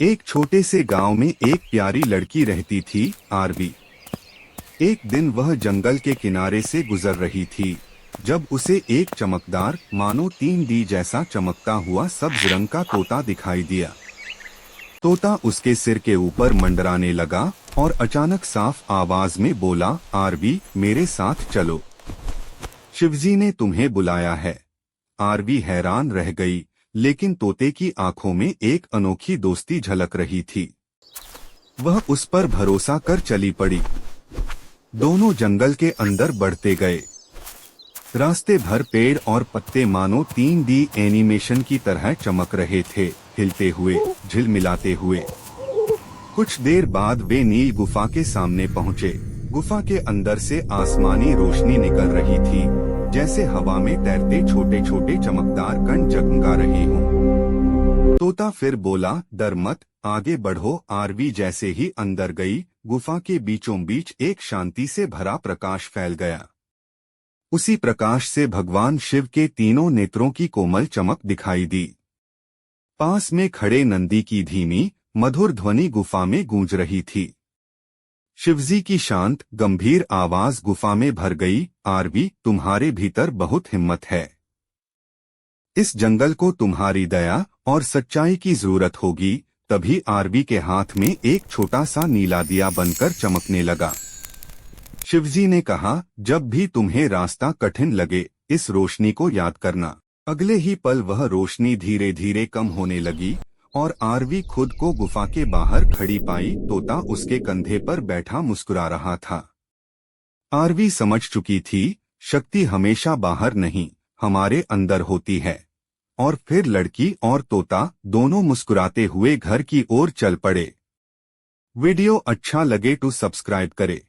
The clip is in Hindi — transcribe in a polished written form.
एक छोटे से गांव में एक प्यारी लड़की रहती थी, आरवी। एक दिन वह जंगल के किनारे से गुजर रही थी जब उसे एक चमकदार, मानो 3D जैसा चमकता हुआ सब्ज रंग का तोता दिखाई दिया। तोता उसके सिर के ऊपर मंडराने लगा और अचानक साफ आवाज में बोला, आरवी, मेरे साथ चलो। शिवजी ने तुम्हें बुलाया है। आरवी हैरान रह गई, लेकिन तोते की आंखों में एक अनोखी दोस्ती झलक रही थी। वह उस पर भरोसा कर चली पड़ी। दोनों जंगल के अंदर बढ़ते गए। रास्ते भर पेड़ और पत्ते मानो 3D एनिमेशन की तरह चमक रहे थे, हिलते हुए, झिलमिलाते हुए। कुछ देर बाद वे नील गुफा के सामने पहुंचे। गुफा के अंदर से आसमानी रोशनी निकल रही थी, जैसे हवा में तैरते छोटे छोटे चमकदार कण जगमगा रहे हों। तोता फिर बोला, डर मत, आगे बढ़ो। आरवी जैसे ही अंदर गई, गुफा के बीचों बीच एक शांति से भरा प्रकाश फैल गया। उसी प्रकाश से भगवान शिव के तीनों नेत्रों की कोमल चमक दिखाई दी। पास में खड़े नंदी की धीमी, मधुर ध्वनि गुफा में गूंज रही थी। शिवजी की शांत, गंभीर आवाज गुफा में भर गई, आरवी, तुम्हारे भीतर बहुत हिम्मत है। इस जंगल को तुम्हारी दया और सच्चाई की जरूरत होगी। तभी आरवी के हाथ में एक छोटा सा नीला दिया बनकर चमकने लगा। शिवजी ने कहा, जब भी तुम्हें रास्ता कठिन लगे, इस रोशनी को याद करना। अगले ही पल वह रोशनी धीरे धीरे कम होने लगी और आरवी खुद को गुफा के बाहर खड़ी पाई। तोता उसके कंधे पर बैठा मुस्कुरा रहा था। आरवी समझ चुकी थी, शक्ति हमेशा बाहर नहीं, हमारे अंदर होती है। और फिर लड़की और तोता दोनों मुस्कुराते हुए घर की ओर चल पड़े। वीडियो अच्छा लगे तो सब्सक्राइब करें।